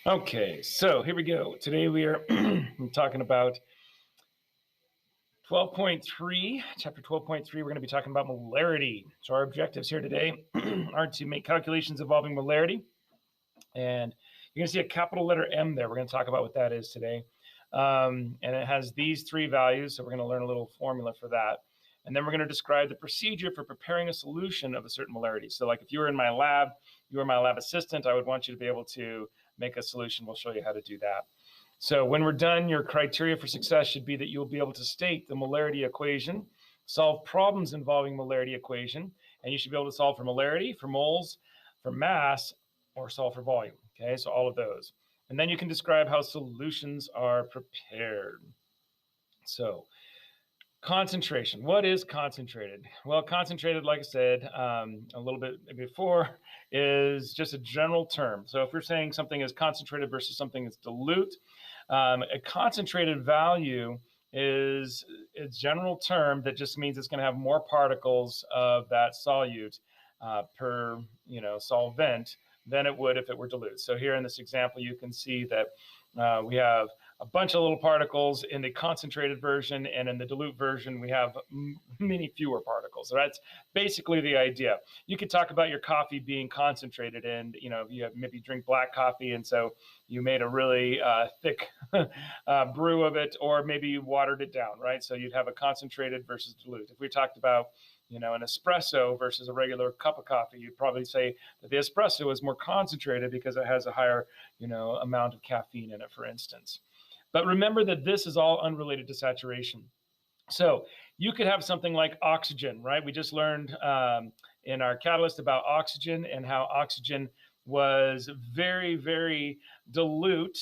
Okay, so here we go. Today we are talking about 12.3, chapter 12.3. We're going to be talking about molarity. So our objectives here today are to make calculations involving molarity. And you're going to see a capital letter M there. We're going to talk about what that is today. And it has these three values, so we're going to learn a little formula for that. And then we're going to describe the procedure for preparing a solution of a certain molarity. So like if you were in my lab, you were my lab assistant, I would want you to be able to make a solution. We'll show you how to do that. So when we're done, your criteria for success should be that you'll be able to state the molarity equation, solve problems involving molarity equation, and you should be able to solve for molarity, for moles, for mass, or solve for volume. Okay, so all of those. And then you can describe how solutions are prepared. So concentration. What is concentrated? Well, concentrated, like I said a little bit before, is just a general term. So if we're saying something is concentrated versus something is dilute, a concentrated value is a general term that just means it's going to have more particles of that solute per solvent than it would if it were dilute. So here in this example, you can see that we have a bunch of little particles in the concentrated version, and in the dilute version, we have many fewer particles. So that's basically the idea. You could talk about your coffee being concentrated, and you have, maybe drink black coffee, and so you made a really thick brew of it, or maybe you watered it down, right? So you'd have a concentrated versus dilute. If we talked about an espresso versus a regular cup of coffee, you'd probably say that the espresso is more concentrated because it has a higher, amount of caffeine in it, for instance. But remember that this is all unrelated to saturation. So you could have something like oxygen, right? We just learned in our catalyst about oxygen and how oxygen was very, very dilute,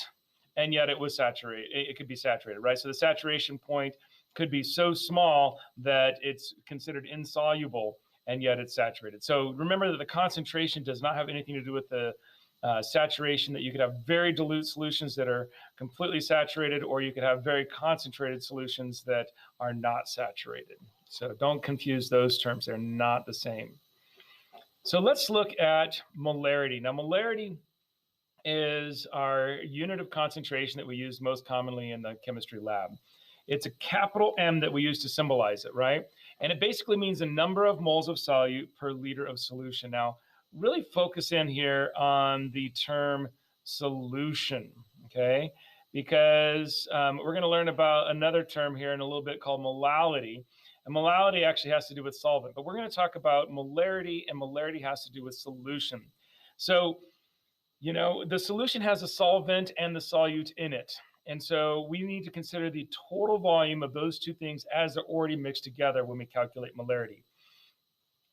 and yet it was saturated. It could be saturated, right? So the saturation point could be so small that it's considered insoluble, and yet it's saturated. So remember that the concentration does not have anything to do with the saturation, that you could have very dilute solutions that are completely saturated, or you could have very concentrated solutions that are not saturated. So don't confuse those terms. They're not the same. So let's look at molarity. Now, molarity is our unit of concentration that we use most commonly in the chemistry lab. It's a capital M that we use to symbolize it, right? And it basically means the number of moles of solute per liter of solution. Now, really focus in here on the term solution, okay? Because we're going to learn about another term here in a little bit called molality. And molality actually has to do with solvent, but we're going to talk about molarity, and molarity has to do with solution. So, the solution has a solvent and the solute in it. And so we need to consider the total volume of those two things as they're already mixed together when we calculate molarity.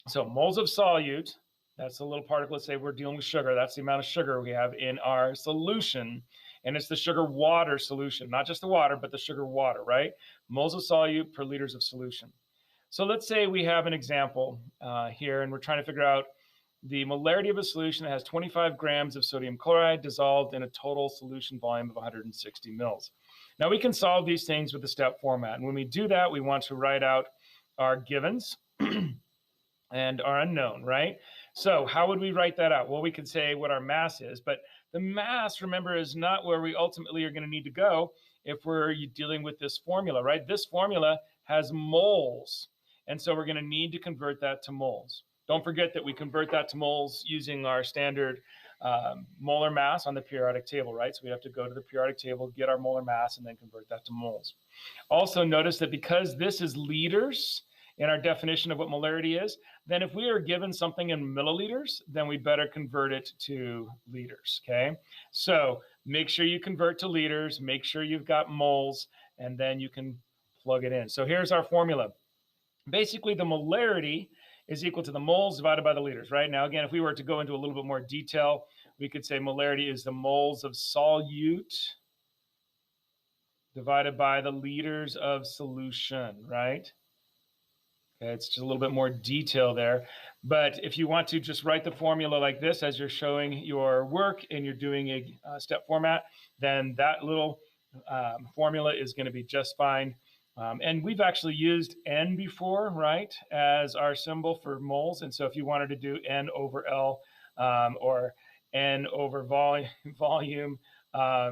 So moles of solute, that's a little particle. Let's say we're dealing with sugar. That's the amount of sugar we have in our solution. And it's the sugar water solution, not just the water, but the sugar water, right? Moles of solute per liters of solution. So let's say we have an example here, and we're trying to figure out the molarity of a solution that has 25 grams of sodium chloride dissolved in a total solution volume of 160 mils. Now, we can solve these things with the step format. And when we do that, we want to write out our givens and our unknown, right? So how would we write that out? Well, we could say what our mass is, but the mass, remember, is not where we ultimately are going to need to go if we're dealing with this formula, right? This formula has moles, and so we're going to need to convert that to moles. Don't forget that we convert that to moles using our standard molar mass on the periodic table, right? So we have to go to the periodic table, get our molar mass, and then convert that to moles. Also notice that because this is liters in our definition of what molarity is, then if we are given something in milliliters, then we better convert it to liters, okay? So make sure you convert to liters, make sure you've got moles, and then you can plug it in. So here's our formula. Basically, the molarity is equal to the moles divided by the liters, right? Now, again, if we were to go into a little bit more detail, we could say molarity is the moles of solute divided by the liters of solution, right? Okay, it's just a little bit more detail there. But if you want to just write the formula like this as you're showing your work and you're doing a step format, then that little formula is going to be just fine. And we've actually used N before, right, as our symbol for moles. And so if you wanted to do N over L or N over volume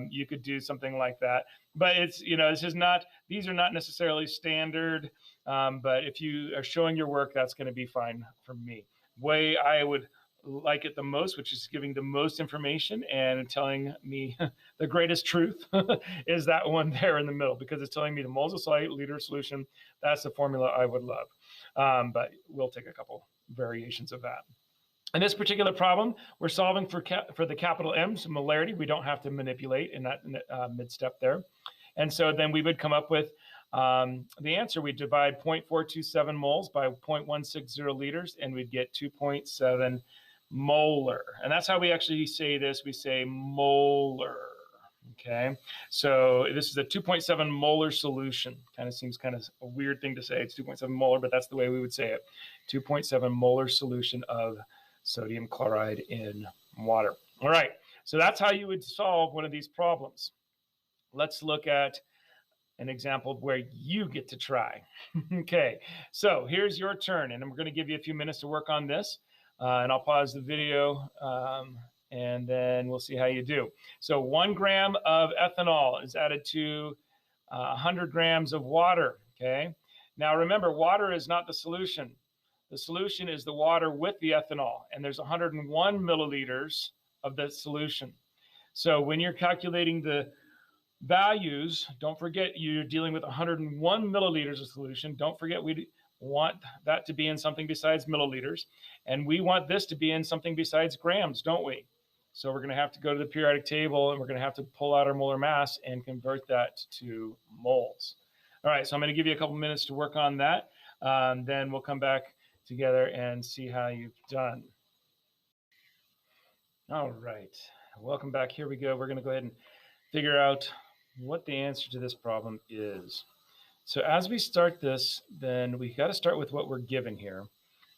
you could do something like that. But it's, this is not, these are not necessarily standard. But if you are showing your work, that's going to be fine for me. Way I would like it the most, which is giving the most information and telling me the greatest truth, is that one there in the middle, because it's telling me the moles of solute, liter solution. That's the formula I would love. But we'll take a couple variations of that. In this particular problem, we're solving for the capital M, so molarity. We don't have to manipulate in that mid-step there. And so then we would come up with the answer. We divide 0.427 moles by 0.160 liters, and we'd get 2.7 molar. And that's how we actually say this. We say molar. Okay, so this is a 2.7 molar solution. Kind of seems kind of a weird thing to say. It's 2.7 molar, but that's the way we would say it. 2.7 molar solution of sodium chloride in water. All right, so that's how you would solve one of these problems. Let's look at an example of where you get to try. Okay, so here's your turn, and I'm going to give you a few minutes to work on this, and I'll pause the video, and then we'll see how you do. So 1 gram of ethanol is added to 100 grams of water, okay? Now remember, water is not the solution. The solution is the water with the ethanol, and there's 101 milliliters of the solution. So when you're calculating the values, don't forget you're dealing with 101 milliliters of solution. Don't forget we want that to be in something besides milliliters, and we want this to be in something besides grams, don't we? So we're going to have to go to the periodic table, and we're going to have to pull out our molar mass and convert that to moles. All right, so I'm going to give you a couple minutes to work on that. Then we'll come back together and see how you've done. All right, welcome back. Here we go. We're going to go ahead and figure out what the answer to this problem is. So as we start this, then we got to start with what we're given here.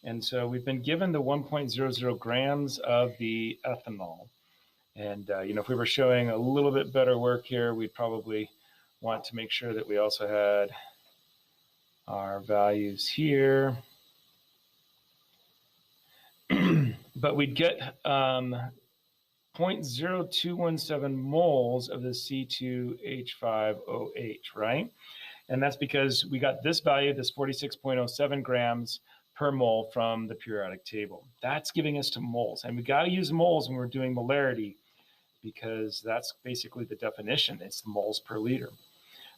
And so we've been given the 1.00 grams of the ethanol. And, if we were showing a little bit better work here, we'd probably want to make sure that we also had our values here. But we'd get 0.0217 moles of the C2H5OH, right? And that's because we got this value, this 46.07 grams per mole from the periodic table. That's giving us to moles. And we got to use moles when we're doing molarity, because that's basically the definition. It's the moles per liter.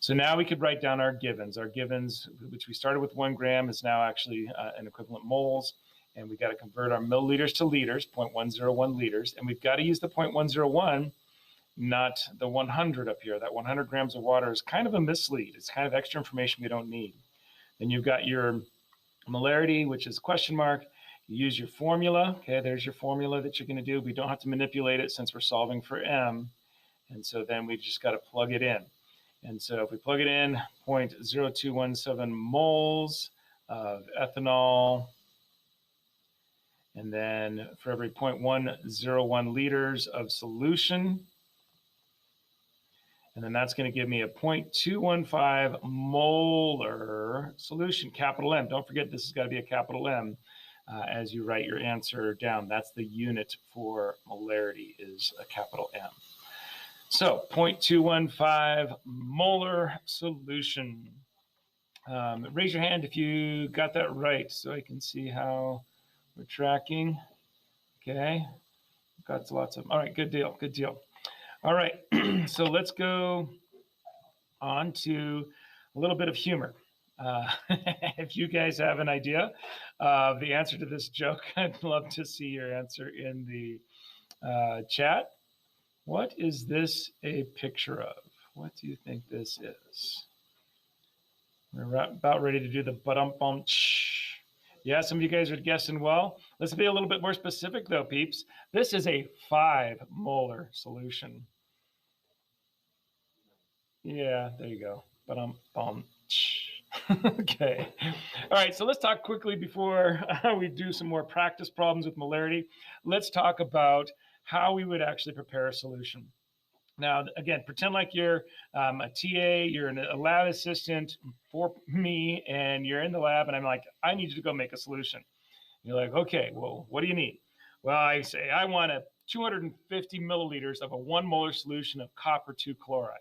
So now we could write down our givens. Our givens, which we started with 1 gram, is now actually an equivalent moles. And we got to convert our milliliters to liters, 0.101 liters. And we've got to use the 0.101, not the 100 up here. That 100 grams of water is kind of a mislead. It's kind of extra information we don't need. Then you've got your molarity, which is question mark. You use your formula. Okay, there's your formula that you're going to do. We don't have to manipulate it since we're solving for M. And so then we just got to plug it in. And so if we plug it in, 0.0217 moles of ethanol. And then for every 0.101 liters of solution, and then that's going to give me a 0.215 molar solution, capital M. Don't forget this has got to be a capital M as you write your answer down. That's the unit for molarity, is a capital M. So 0.215 molar solution. Raise your hand if you got that right so I can see how we're tracking. Okay, got lots of them. All right, good deal, good deal. All right, so let's go on to a little bit of humor. If you guys have an idea of the answer to this joke, I'd love to see your answer in the chat. What is this a picture of? What do you think this is? We're about ready to do the ba-dum-bum-ch. Yeah, some of you guys are guessing well. Let's be a little bit more specific though, peeps. This is a 5 molar solution. Yeah, there you go. Okay. All right, so let's talk quickly before we do some more practice problems with molarity. Let's talk about how we would actually prepare a solution. Now, again, pretend like you're a TA, you're a lab assistant for me, and you're in the lab, and I'm like, I need you to go make a solution. You're like, okay, well, what do you need? Well, I say, I want a 250 milliliters of a 1 molar solution of copper 2 chloride.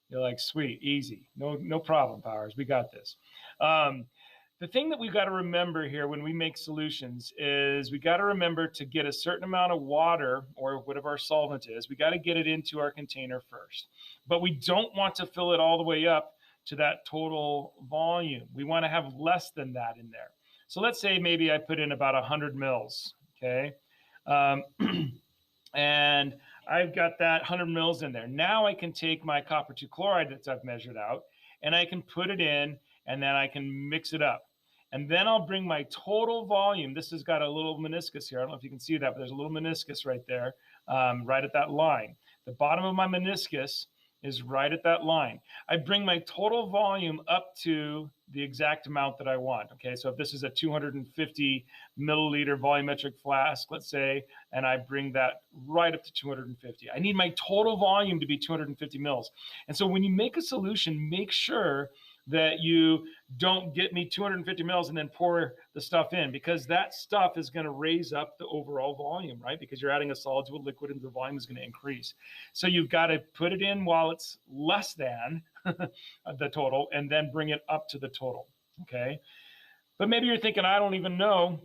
You're like, sweet, easy, no problem, Powers, we got this. The thing that we've got to remember here when we make solutions is we got to remember to get a certain amount of water or whatever our solvent is, we got to get it into our container first. But we don't want to fill it all the way up to that total volume. We want to have less than that in there. So let's say maybe I put in about 100 mils, okay? And I've got that 100 mils in there. Now I can take my copper 2 chloride that I've measured out, and I can put it in, and then I can mix it up. And then I'll bring my total volume. This has got a little meniscus here. I don't know if you can see that, but there's a little meniscus right there, right at that line. The bottom of my meniscus is right at that line. I bring my total volume up to the exact amount that I want. Okay, so if this is a 250 milliliter volumetric flask, let's say, and I bring that right up to 250. I need my total volume to be 250 mils. And so when you make a solution, make sure that you don't get me 250 mils and then pour the stuff in, because that stuff is going to raise up the overall volume, right? Because you're adding a solid to a liquid and the volume is going to increase. So you've got to put it in while it's less than the total and then bring it up to the total, okay? But maybe you're thinking, I don't even know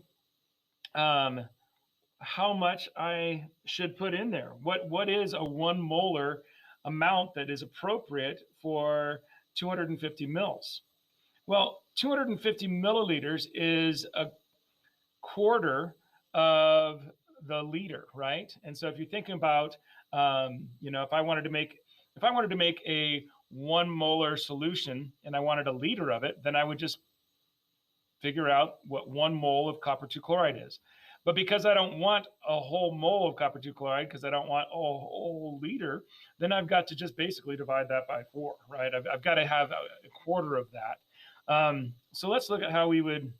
how much I should put in there. What is a 1 molar amount that is appropriate for 250 mils? Well, 250 milliliters is a quarter of the liter, right? And so if you're thinking about, if I wanted to make a 1 molar solution and I wanted a liter of it, then I would just figure out what 1 mole of copper 2 chloride is. But because I don't want a whole mole of copper 2 chloride, because I don't want a whole liter, then I've got to just basically divide that by 4, right? I've got to have a quarter of that. So let's look at how we would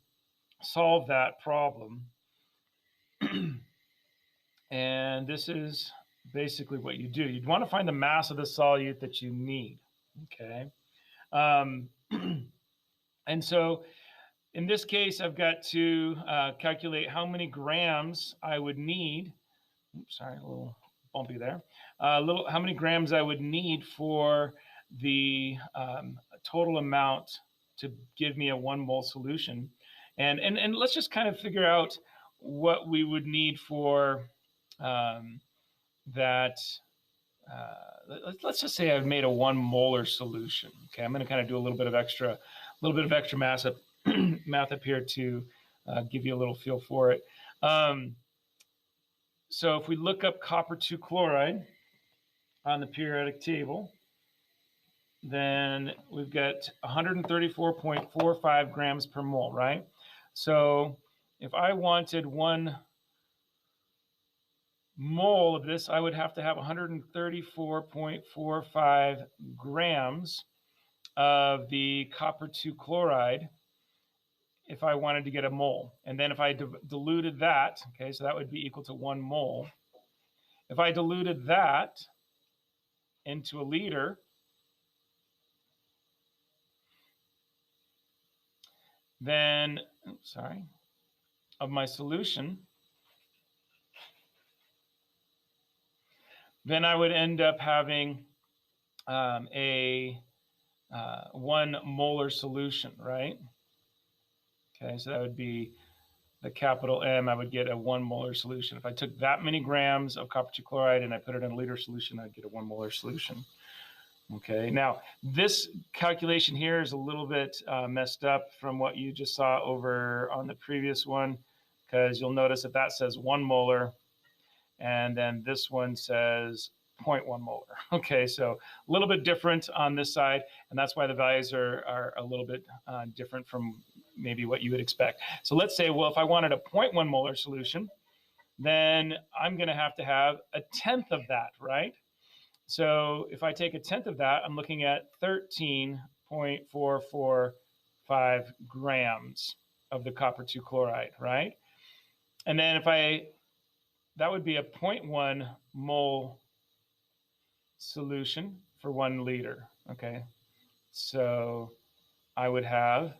solve that problem. And this is basically what you do. You'd want to find the mass of the solute that you need, okay? And so in this case, I've got to calculate how many grams I would need. Oops, sorry, a little bumpy there. How many grams I would need for the total amount to give me a 1 mole solution. And let's just kind of figure out what we would need for that. Let's just say I've made a 1 molar solution. Okay, I'm going to kind of do a little bit of extra math up here to give you a little feel for it. So if we look up copper 2 chloride on the periodic table, then we've got 134.45 grams per mole, right? So if I wanted 1 mole of this, I would have to have 134.45 grams of the copper 2 chloride if I wanted to get a mole. And then if I diluted that, okay, so that would be equal to 1 mole. If I diluted that into a liter, then, of my solution, then I would end up having a 1 molar solution, right? Okay, so that would be the capital M. I would get a 1 molar solution. If I took that many grams of copper 2 chloride and I put it in a liter solution, I'd get a 1 molar solution. Okay, now this calculation here is a little bit messed up from what you just saw over on the previous one, because you'll notice that that says 1 molar, and then this one says 0.1 molar. Okay, so a little bit different on this side, and that's why the values are a little bit different from maybe what you would expect. So let's say, well, if I wanted a 0.1 molar solution, then I'm going to have a tenth of that, right? So if I take a tenth of that, I'm looking at 13.445 grams of the copper 2 chloride, right? And then that would be a 0.1 mole solution for 1 liter, okay? So I would have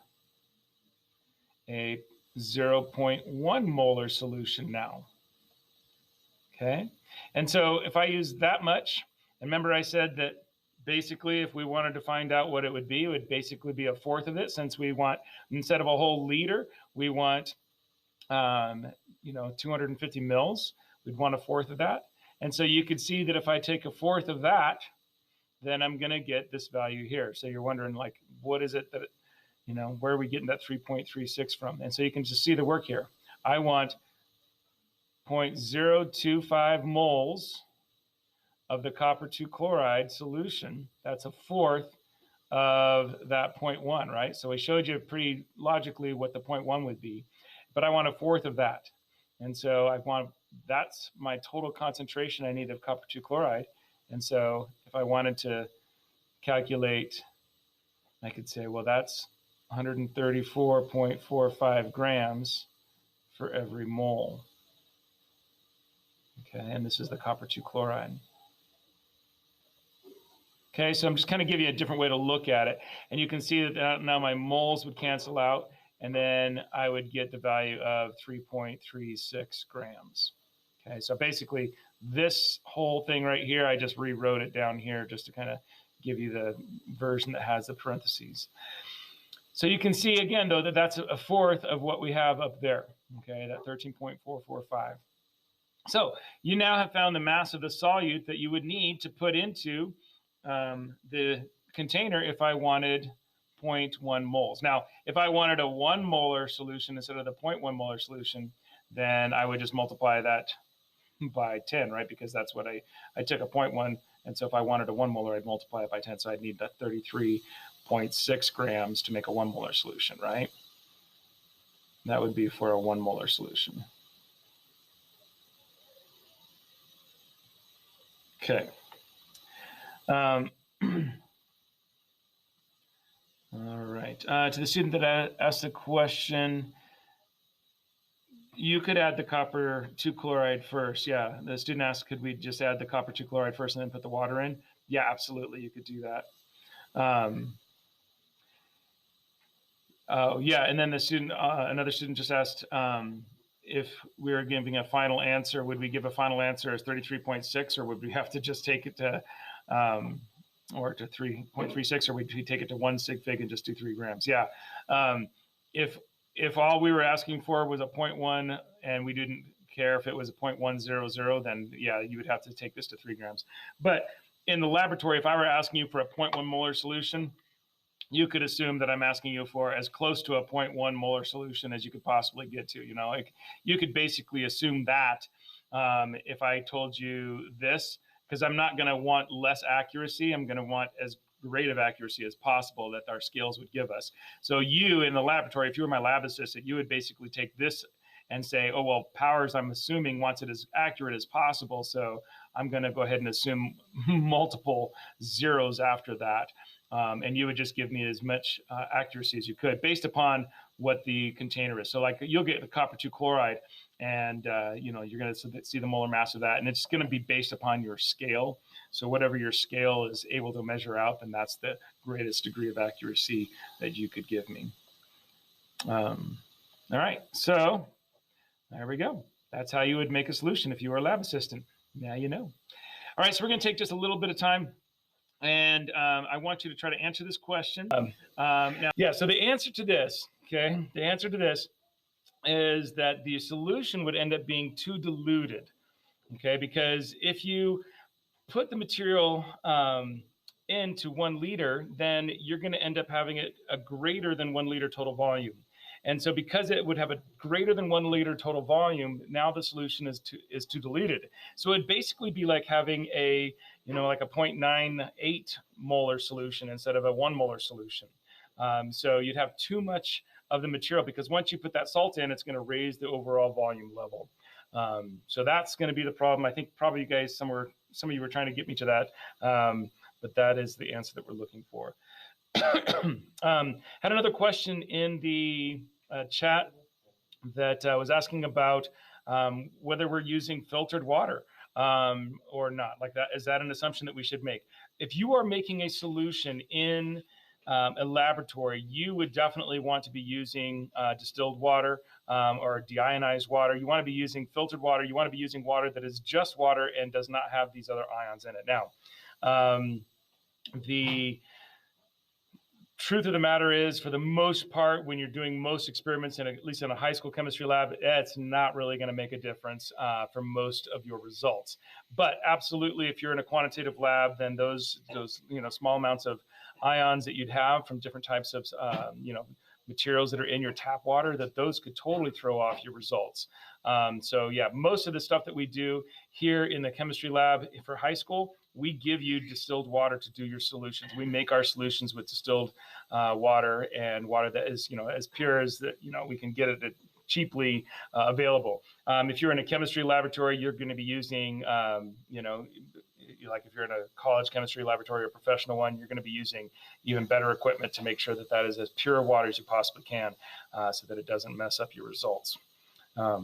a 0.1 molar solution now. Okay. And so if I use that much, remember I said that basically if we wanted to find out what it would basically be a fourth of it, since we want, instead of a whole liter, we want, 250 mils. We'd want a fourth of that. And so you could see that if I take a fourth of that, then I'm going to get this value here. So you're wondering, like, what is it that, where are we getting that 3.36 from? And so you can just see the work here. I want 0.025 moles of the copper 2 chloride solution. That's a fourth of that 0.1, right? So we showed you pretty logically what the 0.1 would be, but I want a fourth of that. And so that's my total concentration I need of copper 2 chloride. And so if I wanted to calculate, I could say, well, that's 134.45 grams for every mole. Okay, and this is the copper 2 chloride. Okay, so I'm just kind of giving you a different way to look at it. And you can see that now my moles would cancel out, and then I would get the value of 3.36 grams. Okay, so basically this whole thing right here, I just rewrote it down here just to kind of give you the version that has the parentheses. So you can see again, though, that that's a fourth of what we have up there, okay, that 13.445. So you now have found the mass of the solute that you would need to put into the container if I wanted 0.1 moles. Now, if I wanted a 1 molar solution instead of the 0.1 molar solution, then I would just multiply that by 10, right? Because that's what I took a 0.1, and so if I wanted a 1 molar, I'd multiply it by 10, so I'd need that 33.6 grams to make a 1 molar solution, right? That would be for a 1 molar solution. Okay. All right. To the student that asked the question, you could add the copper 2 chloride first. Yeah, the student asked, could we just add the copper 2 chloride first and then put the water in? Yeah, absolutely, you could do that. Yeah, and then the student, another student just asked if we were giving a final answer, would we give a final answer as 33.6, or would we have to just take it to, or to 3.36, or would we take it to 1 sig fig and just do 3 grams? Yeah, if all we were asking for was a 0.1 and we didn't care if it was a 0.100, then yeah, you would have to take this to 3 grams. But in the laboratory, if I were asking you for a 0.1 molar solution, you could assume that I'm asking you for as close to a 0.1 molar solution as you could possibly get to. Like you could basically assume that if I told you this, because I'm not going to want less accuracy. I'm going to want as great of accuracy as possible that our scales would give us. So you in the laboratory, if you were my lab assistant, you would basically take this and say, oh, well, Powers, I'm assuming, wants it as accurate as possible. So I'm going to go ahead and assume multiple zeros after that. And you would just give me as much accuracy as you could based upon what the container is. So like you'll get the copper 2 chloride and you're going to see the molar mass of that. And it's going to be based upon your scale. So whatever your scale is able to measure out, then that's the greatest degree of accuracy that you could give me. All right, so there we go. That's how you would make a solution if you were a lab assistant. Now you know. All right, so we're going to take just a little bit of time. And I want you to try to answer this question. Now, yeah, so the answer to this, okay, the answer to this is that the solution would end up being too diluted, okay, because if you put the material into 1 liter, then you're going to end up having a greater than 1 liter total volume. And so because it would have a greater than 1 liter total volume, now the solution is too diluted. So it'd basically be like having a, like a 0.98 molar solution instead of a 1 molar solution. So you'd have too much of the material because once you put that salt in, it's going to raise the overall volume level. So that's going to be the problem. I think probably you guys, some of you were trying to get me to that, but that is the answer that we're looking for. Had another question in the chat that was asking about whether we're using filtered water or not. Like that, is that an assumption that we should make? If you are making a solution in a laboratory, you would definitely want to be using distilled water or deionized water. You want to be using filtered water. You want to be using water that is just water and does not have these other ions in it. Now, the truth of the matter is, for the most part, when you're doing most experiments, at least in a high school chemistry lab, it's not really going to make a difference for most of your results. But absolutely, if you're in a quantitative lab, then those small amounts of ions that you'd have from different types of materials that are in your tap water, that those could totally throw off your results. So yeah, most of the stuff that we do here in the chemistry lab for high school, we give you distilled water to do your solutions. We make our solutions with distilled water, and water that is, as pure as that, we can get it cheaply available. If you're in a chemistry laboratory, you're going to be using, like if you're in a college chemistry laboratory or professional one, you're going to be using even better equipment to make sure that that is as pure water as you possibly can, so that it doesn't mess up your results.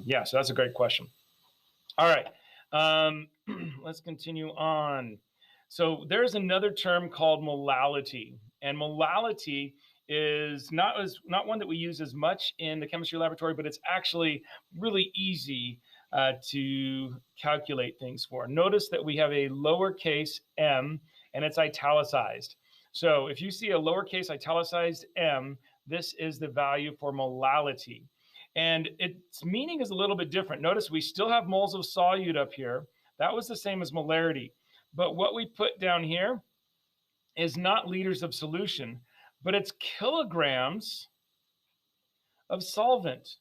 Yeah, so that's a great question. All right, let's continue on. So there's another term called molality, and molality is not one that we use as much in the chemistry laboratory, but it's actually really easy to calculate things for. Notice that we have a lowercase m, and it's italicized. So if you see a lowercase italicized m, this is the value for molality. And its meaning is a little bit different. Notice we still have moles of solute up here. That was the same as molarity. But what we put down here is not liters of solution, but it's kilograms of solvent.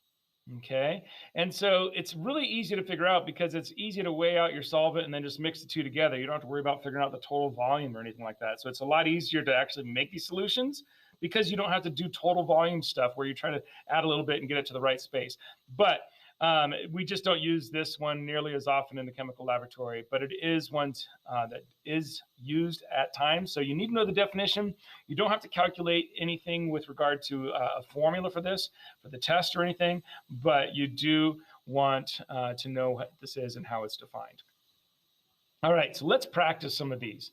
Okay, and so it's really easy to figure out because it's easy to weigh out your solvent and then just mix the two together. You don't have to worry about figuring out the total volume or anything like that. So it's a lot easier to actually make these solutions because you don't have to do total volume stuff where you're trying to add a little bit and get it to the right space. But we just don't use this one nearly as often in the chemical laboratory, but it is one that is used at times. So you need to know the definition. You don't have to calculate anything with regard to a formula for this, for the test or anything, but you do want to know what this is and how it's defined. All right, so let's practice some of these.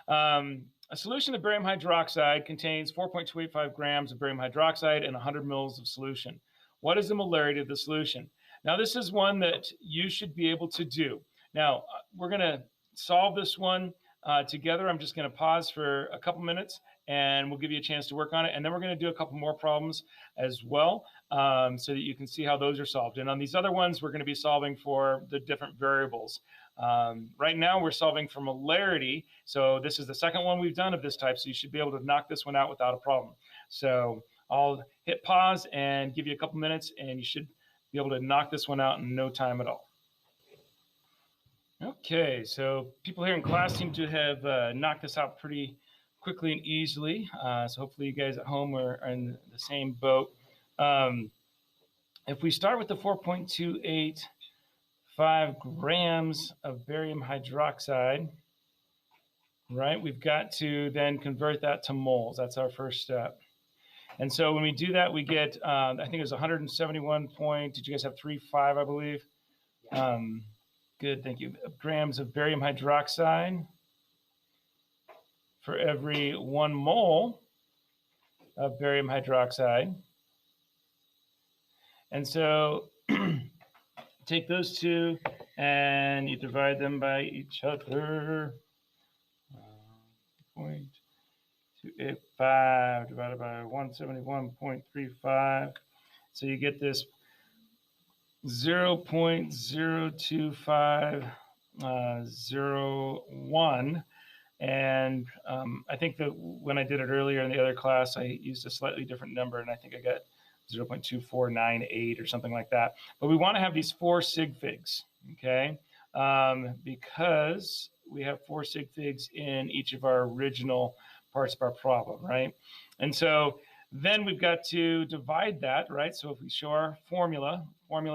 A solution of barium hydroxide contains 4.285 grams of barium hydroxide and 100 mils of solution. What is the molarity of the solution? Now, this is one that you should be able to do. Now, we're going to solve this one together. I'm just going to pause for a couple minutes, and we'll give you a chance to work on it. And then we're going to do a couple more problems as well, so that you can see how those are solved. And on these other ones, we're going to be solving for the different variables. Right now, we're solving for molarity. So this is the second one we've done of this type, so you should be able to knock this one out without a problem. So I'll hit pause and give you a couple minutes, and you should be able to knock this one out in no time at all. Okay, so people here in class seem to have knocked this out pretty quickly and easily. So hopefully you guys at home are in the same boat. If we start with the 4.285 grams of barium hydroxide, right, we've got to then convert that to moles. That's our first step. And so when we do that, we get, I think it was 171 point, did you guys have 3.5, I believe? Good, thank you. Grams of barium hydroxide for every 1 mole of barium hydroxide. And so take those two and you divide them by each other. 0.285 divided by 171.35. So you get this 0.02501. And I think that when I did it earlier in the other class, I used a slightly different number, and I think I got 0.2498 or something like that. But we want to have these 4 sig figs, okay? Because we have 4 sig figs in each of our original parts of our problem, right? And so then we've got to divide that, right? So if we show our formula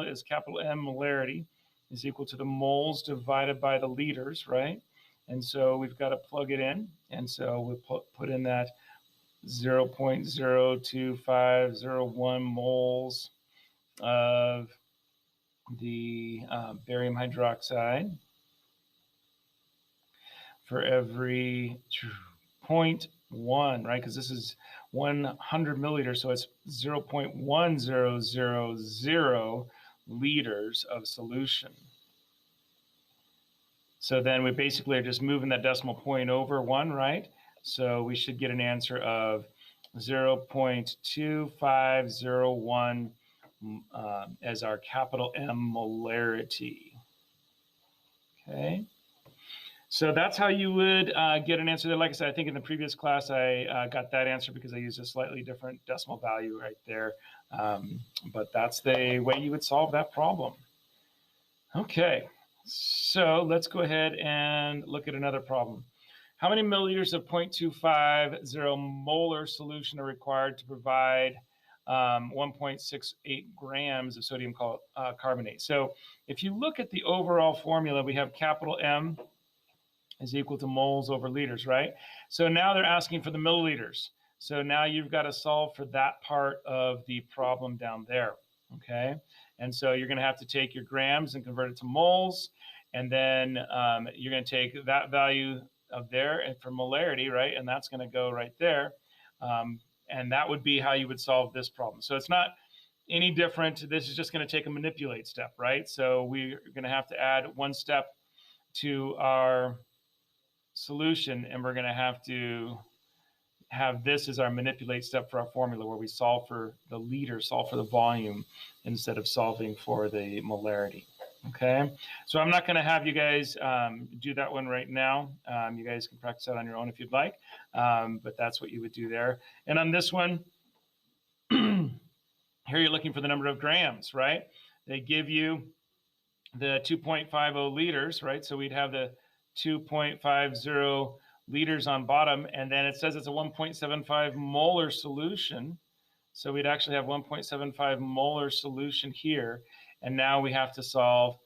is capital M molarity is equal to the moles divided by the liters, right? And so we've got to plug it in. And so we'll put in that 0.02501 moles of the barium hydroxide for every right? Because this is 100 milliliters, so it's 0.1000 liters of solution. So then we basically are just moving that decimal point over 1, right? So we should get an answer of 0.2501 as our capital M molarity. Okay. So that's how you would get an answer there. Like I said, I think in the previous class I got that answer because I used a slightly different decimal value right there. But that's the way you would solve that problem. Okay, so let's go ahead and look at another problem. How many milliliters of 0.250 molar solution are required to provide 1.68 grams of sodium carbonate? So if you look at the overall formula, we have capital M is equal to moles over liters, right? So now they're asking for the milliliters. So now you've got to solve for that part of the problem down there, okay? And so you're going to have to take your grams and convert it to moles, and then you're going to take that value of there and for molarity, right? And that's going to go right there. And that would be how you would solve this problem. So it's not any different. This is just going to take a manipulate step, right? So we're going to have to add one step to our solution, and we're going to have this as our manipulate step for our formula, where we solve for the liter, solve for the volume, instead of solving for the molarity. Okay, so I'm not going to have you guys do that one right now. You guys can practice that on your own if you'd like, but that's what you would do there. And on this one, here you're looking for the number of grams, right? They give you the 2.50 liters, right? So we'd have the 2.50 liters on bottom, and then it says it's a 1.75 molar solution. So we'd actually have 1.75 molar solution here, and now we have to solve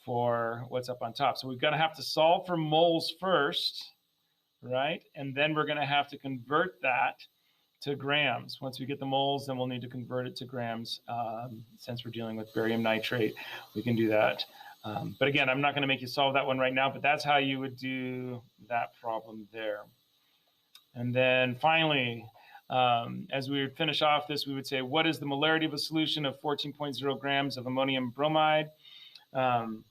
for what's up on top. So we're going to have to solve for moles first, right? And then we're going to have to convert that to grams. Once we get the moles, then we'll need to convert it to grams. Since we're dealing with barium nitrate, we can do that. But again, I'm not going to make you solve that one right now, but that's how you would do that problem there. And then finally, as we would finish off this, we would say, what is the molarity of a solution of 14.0 grams of ammonium bromide and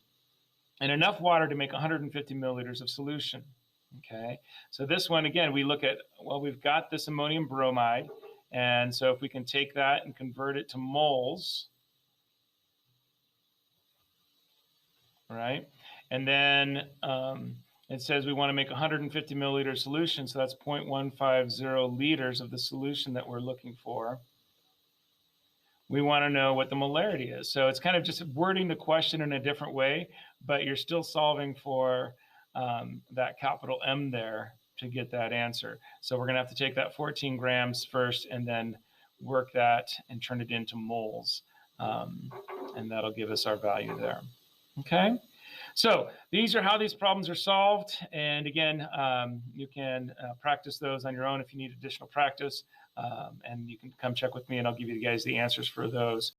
enough water to make 150 milliliters of solution? Okay, so this one, again, we look at, well, we've got this ammonium bromide, and so if we can take that and convert it to moles, right? And then it says we want to make 150 milliliter solution, so that's 0.150 liters of the solution that we're looking for. We want to know what the molarity is. So it's kind of just wording the question in a different way, but you're still solving for that capital M there to get that answer. So we're going to have to take that 14 grams first and then work that and turn it into moles. And that'll give us our value there. Okay, so these are how these problems are solved. And again, you can practice those on your own if you need additional practice. And you can come check with me and I'll give you guys the answers for those.